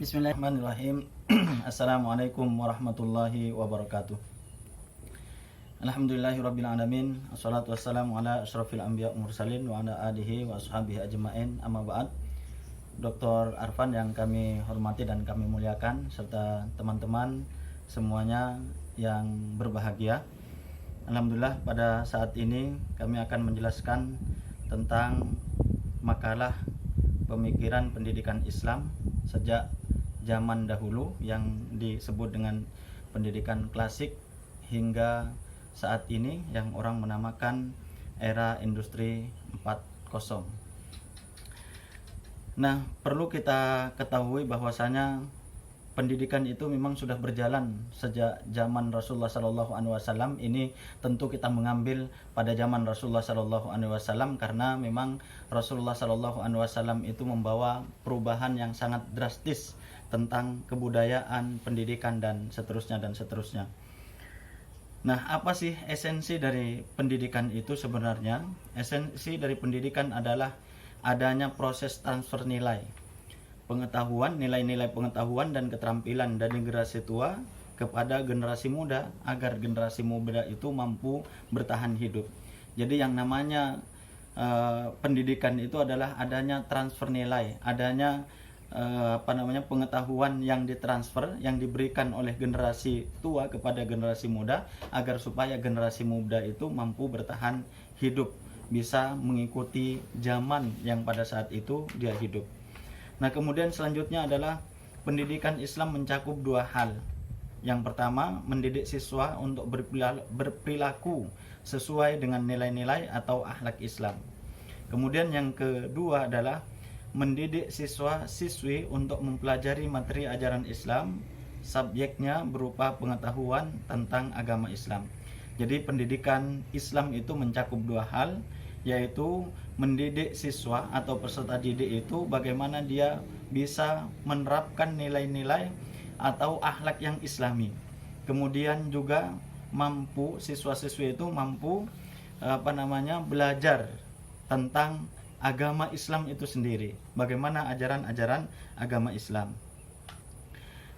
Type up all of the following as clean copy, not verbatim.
Bismillahirrahmanirrahim. Assalamualaikum warahmatullahi wabarakatuh. Alhamdulillahirabbil alamin. Wassalatu wassalamu ala asyrafil anbiya wal mursalin wa ala alihi wa ashabihi ajmain. Amma ba'd. Dr. Arfan yang kami hormati dan kami muliakan, serta teman-teman semuanya yang berbahagia. Alhamdulillah, pada saat ini kami akan menjelaskan tentang makalah pemikiran pendidikan Islam sejak zaman dahulu yang disebut dengan pendidikan klasik hingga saat ini yang orang menamakan era industri 4.0. Nah, perlu kita ketahui bahwasanya pendidikan itu memang sudah berjalan sejak zaman Rasulullah SAW. Ini tentu kita mengambil pada zaman Rasulullah SAW karena memang Rasulullah SAW itu membawa perubahan yang sangat drastis tentang kebudayaan, pendidikan, dan seterusnya dan seterusnya. Nah, apa sih esensi dari pendidikan itu sebenarnya? Esensi dari pendidikan adalah adanya proses transfer nilai pengetahuan, nilai-nilai pengetahuan dan keterampilan dari generasi tua kepada generasi muda agar generasi muda itu mampu bertahan hidup. Jadi yang namanya pendidikan itu adalah adanya transfer nilai, adanya pengetahuan yang ditransfer, yang diberikan oleh generasi tua kepada generasi muda agar supaya generasi muda itu mampu bertahan hidup, bisa mengikuti zaman yang pada saat itu dia hidup. Nah, kemudian selanjutnya adalah pendidikan Islam mencakup dua hal. Yang pertama, mendidik siswa untuk berperilaku sesuai dengan nilai-nilai atau akhlak Islam. Kemudian yang kedua adalah mendidik siswa-siswi untuk mempelajari materi ajaran Islam, subjeknya berupa pengetahuan tentang agama Islam. Jadi pendidikan Islam itu mencakup dua hal, yaitu mendidik siswa atau peserta didik itu bagaimana dia bisa menerapkan nilai-nilai atau akhlak yang islami. Kemudian juga mampu siswa-siswi itu mampu belajar tentang agama Islam itu sendiri, bagaimana ajaran-ajaran agama Islam.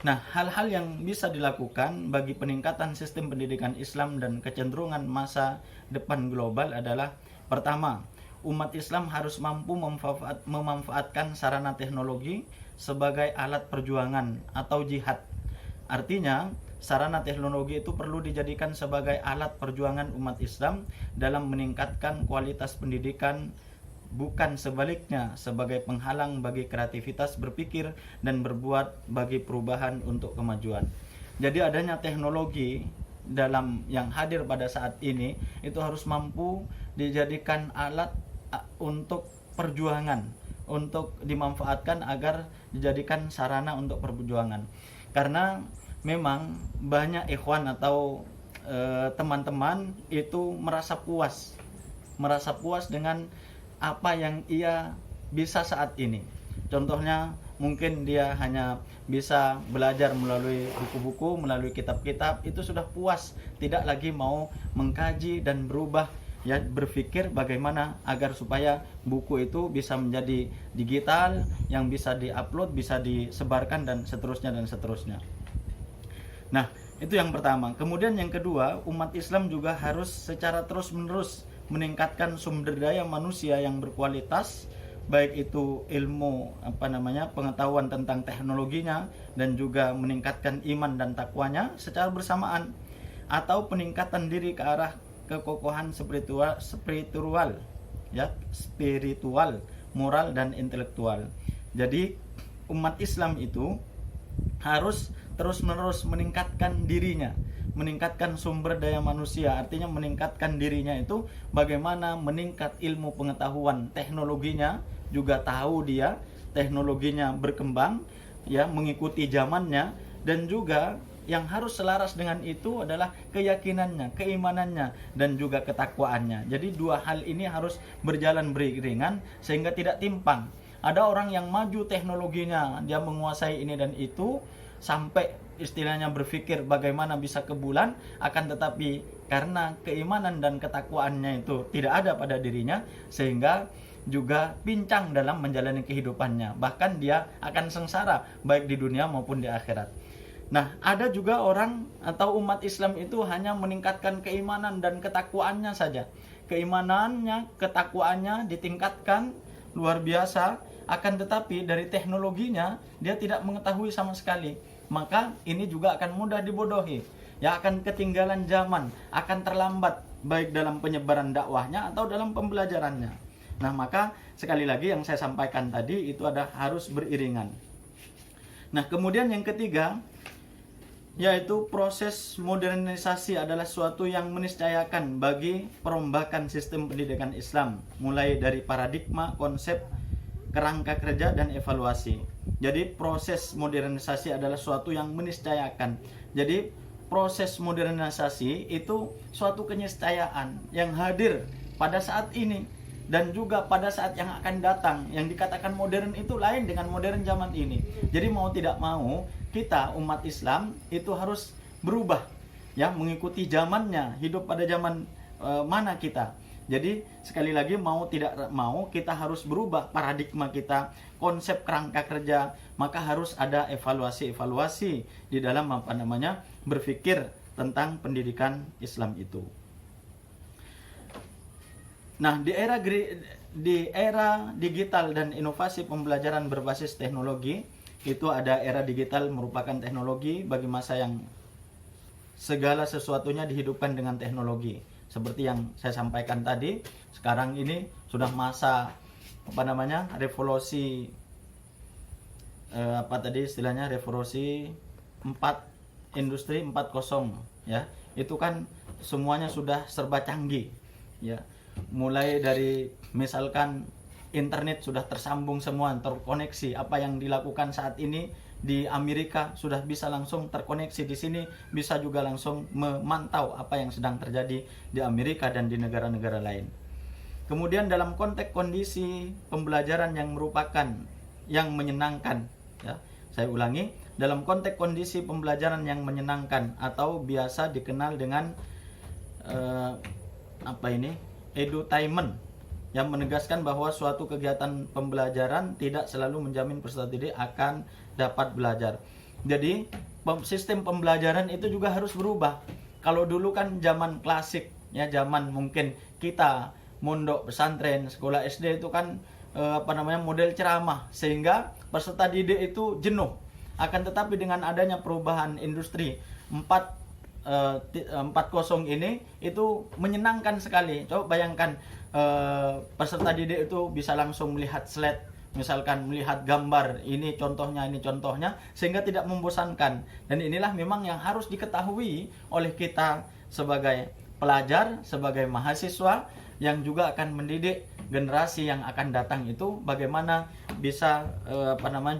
Nah, hal-hal yang bisa dilakukan bagi peningkatan sistem pendidikan Islam dan kecenderungan masa depan global adalah: pertama, umat Islam harus mampu memanfaatkan sarana teknologi sebagai alat perjuangan atau jihad. Artinya, sarana teknologi itu perlu dijadikan sebagai alat perjuangan umat Islam dalam meningkatkan kualitas pendidikan, bukan sebaliknya sebagai penghalang bagi kreativitas berpikir dan berbuat bagi perubahan untuk kemajuan. Jadi adanya teknologi dalam yang hadir pada saat ini itu harus mampu dijadikan alat untuk perjuangan, untuk dimanfaatkan agar dijadikan sarana untuk perjuangan. Karena memang banyak ikhwan atau teman-teman itu merasa puas dengan apa yang ia bisa saat ini. Contohnya mungkin dia hanya bisa belajar melalui buku-buku, melalui kitab-kitab, itu sudah puas, tidak lagi mau mengkaji dan berubah, ya, berpikir bagaimana agar supaya buku itu bisa menjadi digital, yang bisa diupload, bisa disebarkan, dan seterusnya dan seterusnya. Nah, itu yang pertama. Kemudian yang kedua, umat Islam juga harus secara terus-menerus meningkatkan sumber daya manusia yang berkualitas, baik itu ilmu pengetahuan tentang teknologinya dan juga meningkatkan iman dan takwanya secara bersamaan, atau peningkatan diri ke arah kekokohan spiritual, moral dan intelektual. Jadi umat Islam itu harus terus-menerus meningkatkan dirinya, meningkatkan sumber daya manusia, artinya meningkatkan dirinya itu bagaimana meningkat ilmu pengetahuan, teknologinya juga tahu dia, teknologinya berkembang, ya, mengikuti zamannya, dan juga yang harus selaras dengan itu adalah keyakinannya, keimanannya, dan juga ketakwaannya. Jadi dua hal ini harus berjalan beriringan sehingga tidak timpang. Ada orang yang maju teknologinya, dia menguasai ini dan itu, sampai istilahnya berpikir bagaimana bisa ke bulan, akan tetapi karena keimanan dan ketakwaannya itu tidak ada pada dirinya, sehingga juga pincang dalam menjalani kehidupannya. Bahkan dia akan sengsara baik di dunia maupun di akhirat. Nah, ada juga orang atau umat Islam itu hanya meningkatkan keimanan dan ketakwaannya saja. Keimanannya, ketakwaannya ditingkatkan luar biasa, akan tetapi dari teknologinya dia tidak mengetahui sama sekali. Maka ini juga akan mudah dibodohi. Ya, akan ketinggalan zaman, akan terlambat baik dalam penyebaran dakwahnya atau dalam pembelajarannya. Nah, maka sekali lagi yang saya sampaikan tadi itu harus beriringan. Nah, kemudian yang ketiga, yaitu proses modernisasi adalah suatu yang meniscayakan bagi perombakan sistem pendidikan Islam, mulai dari paradigma, konsep, kerangka kerja, dan evaluasi. Jadi proses modernisasi adalah suatu yang meniscayakan. Jadi proses modernisasi itu suatu keniscayaan yang hadir pada saat ini dan juga pada saat yang akan datang. Yang dikatakan modern itu lain dengan modern zaman ini. Jadi mau tidak mau kita umat Islam itu harus berubah, ya, mengikuti zamannya, hidup pada zaman mana kita. Jadi sekali lagi mau tidak mau kita harus berubah paradigma kita, konsep kerangka kerja, maka harus ada evaluasi di dalam berpikir tentang pendidikan Islam itu. Nah, di era digital dan inovasi pembelajaran berbasis teknologi, itu ada era digital merupakan teknologi bagi masa yang segala sesuatunya dihidupkan dengan teknologi. Seperti yang saya sampaikan tadi, sekarang ini sudah masa revolusi revolusi 4, industri 4.0, ya. Itu kan semuanya sudah serba canggih, ya. Mulai dari misalkan internet sudah tersambung semua, terkoneksi. Apa yang dilakukan saat ini di Amerika sudah bisa langsung terkoneksi di sini, bisa juga langsung memantau apa yang sedang terjadi di Amerika dan di negara-negara lain. Kemudian dalam konteks kondisi pembelajaran yang merupakan yang menyenangkan, ya. Saya ulangi, dalam konteks kondisi pembelajaran yang menyenangkan atau biasa dikenal dengan edutainment, yang menegaskan bahwa suatu kegiatan pembelajaran tidak selalu menjamin peserta didik akan dapat belajar. Jadi sistem pembelajaran itu juga harus berubah. Kalau dulu kan zaman klasik, ya, zaman mungkin kita mondok pesantren, sekolah SD itu kan model ceramah, sehingga peserta didik itu jenuh. Akan tetapi dengan adanya perubahan industri 4.0 ini itu menyenangkan sekali. Coba bayangkan, peserta didik itu bisa langsung melihat slide, misalkan melihat gambar, ini contohnya, sehingga tidak membosankan. Dan inilah memang yang harus diketahui oleh kita sebagai pelajar, sebagai mahasiswa yang juga akan mendidik generasi yang akan datang itu bagaimana bisa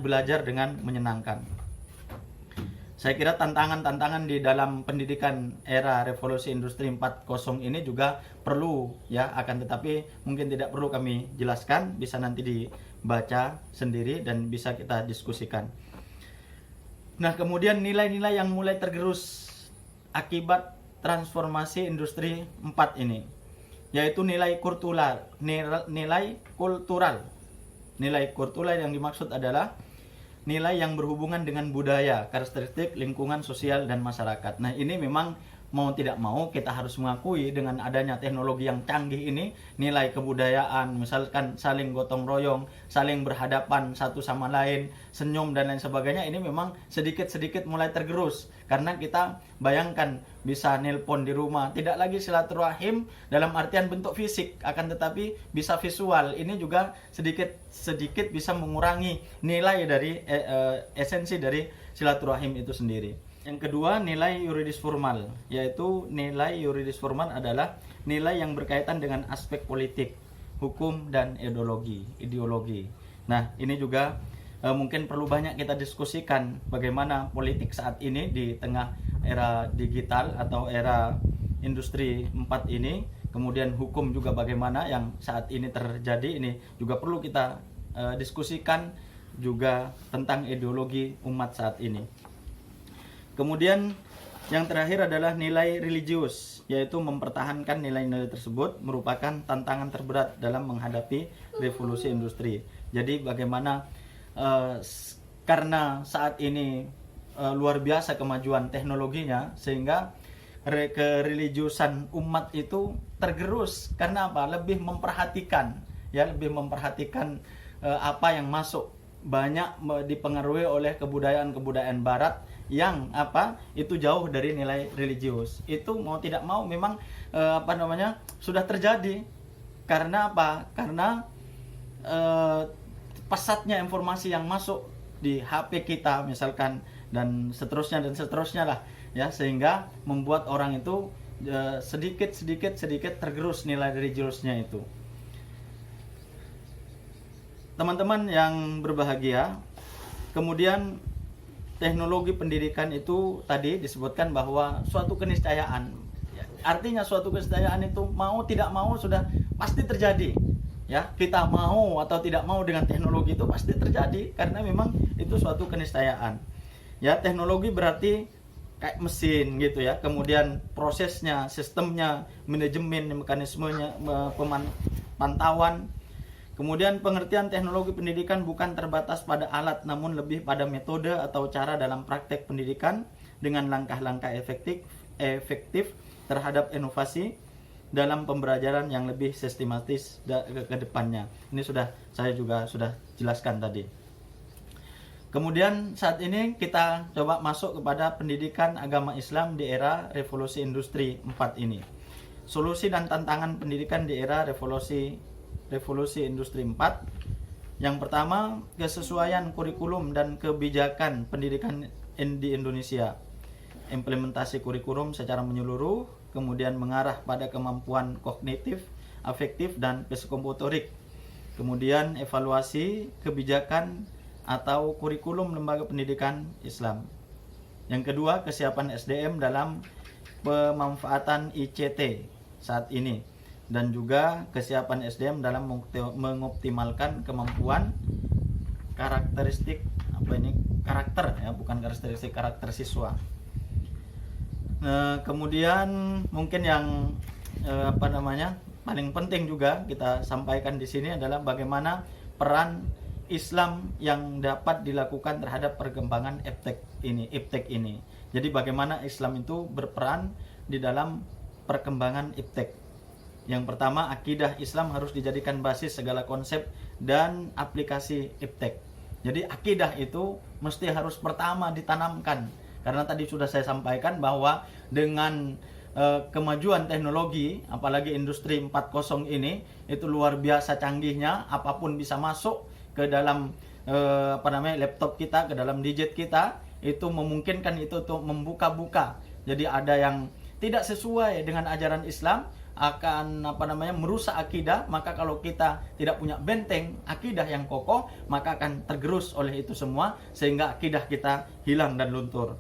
belajar dengan menyenangkan. Saya kira tantangan-tantangan di dalam pendidikan era revolusi industri 4.0 ini juga perlu, ya, akan tetapi mungkin tidak perlu kami jelaskan, bisa nanti dibaca sendiri dan bisa kita diskusikan. Nah, kemudian nilai-nilai yang mulai tergerus akibat transformasi industri 4 ini, yaitu nilai kultural. Nilai kultural yang dimaksud adalah nilai yang berhubungan dengan budaya, karakteristik lingkungan sosial dan masyarakat. Nah, ini memang mau tidak mau kita harus mengakui dengan adanya teknologi yang canggih ini, nilai kebudayaan, misalkan saling gotong royong, saling berhadapan satu sama lain, senyum dan lain sebagainya, ini memang sedikit-sedikit mulai tergerus. Karena kita bayangkan bisa nelpon di rumah, tidak lagi silaturahim dalam artian bentuk fisik, akan tetapi bisa visual. Ini juga sedikit bisa mengurangi nilai dari esensi dari silaturahim itu sendiri. Yang kedua, nilai yuridis formal, yaitu nilai yuridis formal adalah nilai yang berkaitan dengan aspek politik, hukum, dan ideologi. Nah, ini juga mungkin perlu banyak kita diskusikan bagaimana politik saat ini di tengah era digital atau era industri 4 ini. Kemudian hukum juga bagaimana yang saat ini terjadi, ini juga perlu kita diskusikan juga tentang ideologi umat saat ini. Kemudian yang terakhir adalah nilai religius, yaitu mempertahankan nilai-nilai tersebut merupakan tantangan terberat dalam menghadapi revolusi industri. Jadi bagaimana karena saat ini luar biasa kemajuan teknologinya, sehingga kereligiusan umat itu tergerus. Karena apa? Lebih memperhatikan apa yang masuk, banyak dipengaruhi oleh kebudayaan barat yang itu jauh dari nilai religius. Itu mau tidak mau memang sudah terjadi. Karena apa? Karena pesatnya informasi yang masuk di HP kita misalkan, dan seterusnya lah ya, sehingga membuat orang itu sedikit tergerus nilai religiusnya itu. Teman-teman yang berbahagia, kemudian teknologi pendidikan itu tadi disebutkan bahwa suatu keniscayaan. Artinya suatu keniscayaan itu mau tidak mau sudah pasti terjadi. Ya, kita mau atau tidak mau dengan teknologi itu pasti terjadi, karena memang itu suatu keniscayaan. Ya, teknologi berarti kayak mesin gitu ya. Kemudian prosesnya, sistemnya, manajemen, mekanismenya, pantauan. Kemudian pengertian teknologi pendidikan bukan terbatas pada alat, namun lebih pada metode atau cara dalam praktek pendidikan dengan langkah-langkah efektif terhadap inovasi dalam pembelajaran yang lebih sistematis ke depannya. Ini saya juga sudah jelaskan tadi. Kemudian saat ini kita coba masuk kepada pendidikan agama Islam di era revolusi industri 4 ini. Solusi dan tantangan pendidikan di era revolusi industri 4. Yang pertama, kesesuaian kurikulum dan kebijakan pendidikan di Indonesia. Implementasi kurikulum secara menyeluruh, kemudian mengarah pada kemampuan kognitif, afektif, dan psikomotorik. Kemudian evaluasi kebijakan atau kurikulum lembaga pendidikan Islam. Yang kedua, kesiapan SDM dalam pemanfaatan ICT saat ini, dan juga kesiapan SDM dalam mengoptimalkan kemampuan karakter siswa. Kemudian mungkin yang paling penting juga kita sampaikan di sini adalah bagaimana peran Islam yang dapat dilakukan terhadap perkembangan iptek ini. Jadi bagaimana Islam itu berperan di dalam perkembangan iptek. Yang pertama, akidah Islam harus dijadikan basis segala konsep dan aplikasi iptek. Jadi akidah itu mesti harus pertama ditanamkan. Karena tadi sudah saya sampaikan bahwa dengan kemajuan teknologi, apalagi industri 4.0 ini, itu luar biasa canggihnya, apapun bisa masuk ke dalam laptop kita, ke dalam gadget kita, itu memungkinkan itu untuk membuka-buka. Jadi ada yang tidak sesuai dengan ajaran Islam akan merusak akidah. Maka kalau kita tidak punya benteng akidah yang kokoh, maka akan tergerus oleh itu semua, sehingga akidah kita hilang dan luntur.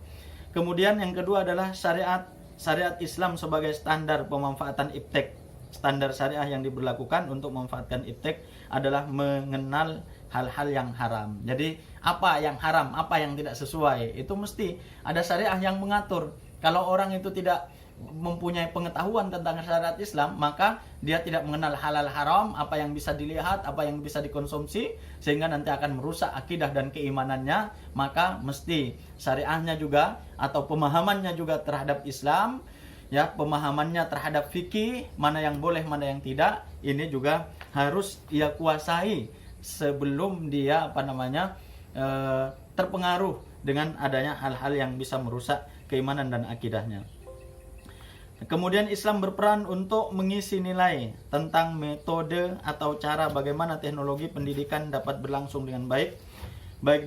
Kemudian yang kedua adalah syariat Islam sebagai standar pemanfaatan iptek. Standar syariah yang diberlakukan untuk memanfaatkan iptek adalah mengenal hal-hal yang haram. Jadi apa yang haram, apa yang tidak sesuai, itu mesti ada syariah yang mengatur. Kalau orang itu tidak mempunyai pengetahuan tentang syariat Islam, maka dia tidak mengenal halal haram, apa yang bisa dilihat, apa yang bisa dikonsumsi, sehingga nanti akan merusak akidah dan keimanannya. Maka mesti syariahnya juga atau pemahamannya juga terhadap Islam, ya, pemahamannya terhadap fikih, mana yang boleh, mana yang tidak, ini juga harus ia kuasai sebelum dia terpengaruh dengan adanya hal-hal yang bisa merusak keimanan dan akidahnya. Kemudian Islam berperan untuk mengisi nilai tentang metode atau cara bagaimana teknologi pendidikan dapat berlangsung dengan baik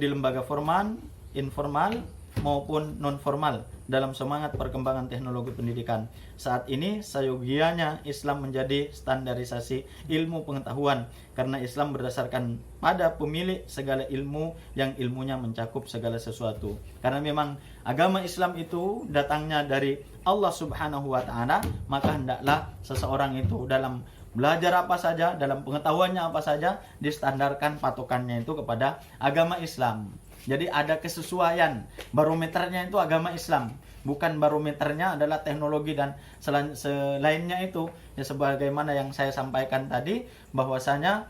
di lembaga formal, informal maupun non formal dalam semangat perkembangan teknologi pendidikan. Saat ini seyogianya Islam menjadi standarisasi ilmu pengetahuan, karena Islam berdasarkan pada pemilik segala ilmu yang ilmunya mencakup segala sesuatu. Karena memang agama Islam itu datangnya dari Allah Subhanahu wa taala, maka hendaklah seseorang itu dalam belajar apa saja, dalam pengetahuannya apa saja, distandarkan patokannya itu kepada agama Islam. Jadi ada kesesuaian, barometernya itu agama Islam, bukan barometernya adalah teknologi dan selainnya itu. Ya, sebagaimana yang saya sampaikan tadi, bahwasanya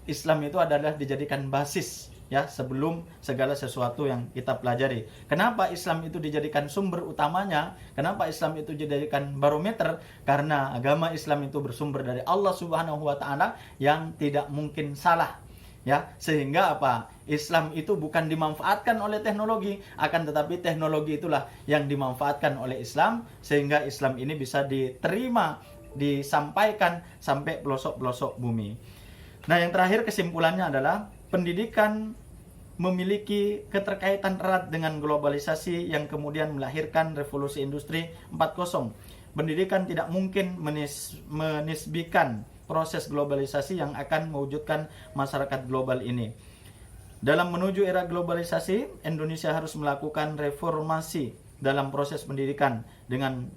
Islam itu adalah dijadikan basis ya sebelum segala sesuatu yang kita pelajari. Kenapa Islam itu dijadikan sumber utamanya? Kenapa Islam itu dijadikan barometer? Karena agama Islam itu bersumber dari Allah Subhanahu wa taala yang tidak mungkin salah. Ya, sehingga Islam itu bukan dimanfaatkan oleh teknologi, akan tetapi teknologi itulah yang dimanfaatkan oleh Islam sehingga Islam ini bisa diterima, disampaikan sampai pelosok-pelosok bumi. Nah, yang terakhir kesimpulannya adalah pendidikan memiliki keterkaitan erat dengan globalisasi yang kemudian melahirkan revolusi industri 4.0. Pendidikan tidak mungkin menisbikan proses globalisasi yang akan mewujudkan masyarakat global ini. Dalam menuju era globalisasi, Indonesia harus melakukan reformasi dalam proses pendidikan dengan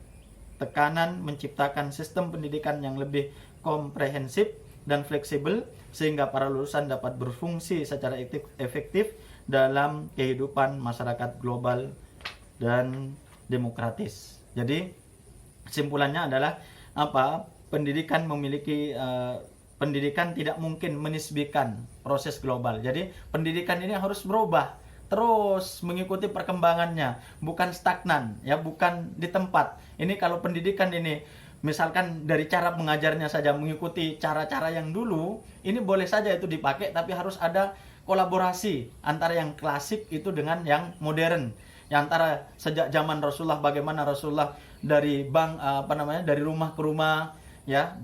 tekanan menciptakan sistem pendidikan yang lebih komprehensif dan fleksibel sehingga para lulusan dapat berfungsi secara efektif dalam kehidupan masyarakat global dan demokratis. Jadi kesimpulannya adalah pendidikan tidak mungkin menisbikan proses global. Jadi pendidikan ini harus berubah terus mengikuti perkembangannya, bukan stagnan ya, bukan di tempat. Ini kalau pendidikan ini misalkan dari cara mengajarnya saja mengikuti cara-cara yang dulu, ini boleh saja itu dipakai, tapi harus ada kolaborasi antara yang klasik itu dengan yang modern. Yang antara sejak zaman Rasulullah, bagaimana Rasulullah dari dari rumah ke rumah ya,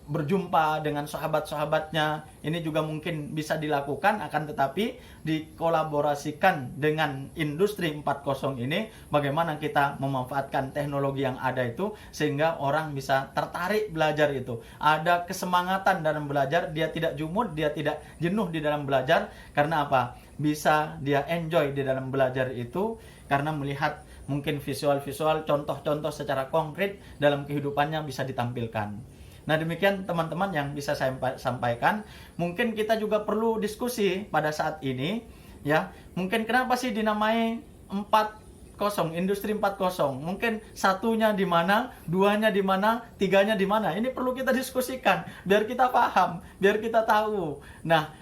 berjumpa dengan sahabat-sahabatnya, ini juga mungkin bisa dilakukan, akan tetapi dikolaborasikan dengan industri 4.0 ini, bagaimana kita memanfaatkan teknologi yang ada itu sehingga orang bisa tertarik belajar itu, ada kesemangatan dalam belajar, dia tidak jumud, dia tidak jenuh di dalam belajar. Karena bisa dia enjoy di dalam belajar itu karena melihat mungkin visual-visual, contoh-contoh secara konkret dalam kehidupannya bisa ditampilkan. Nah, demikian teman-teman yang bisa saya sampaikan. Mungkin kita juga perlu diskusi pada saat ini ya. Mungkin kenapa sih dinamai 4.0, industri 4.0? Mungkin satunya di mana, duanya di mana, tiganya di mana? Ini perlu kita diskusikan biar kita paham, biar kita tahu. Nah,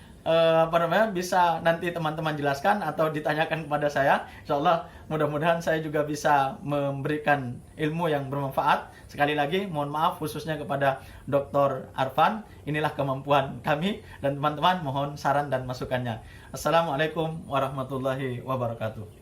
bisa nanti teman-teman jelaskan atau ditanyakan kepada saya. Insyaallah mudah-mudahan saya juga bisa memberikan ilmu yang bermanfaat. Sekali lagi mohon maaf khususnya kepada Dr. Arfan. Inilah kemampuan kami, dan teman-teman mohon saran dan masukannya. Assalamualaikum warahmatullahi wabarakatuh.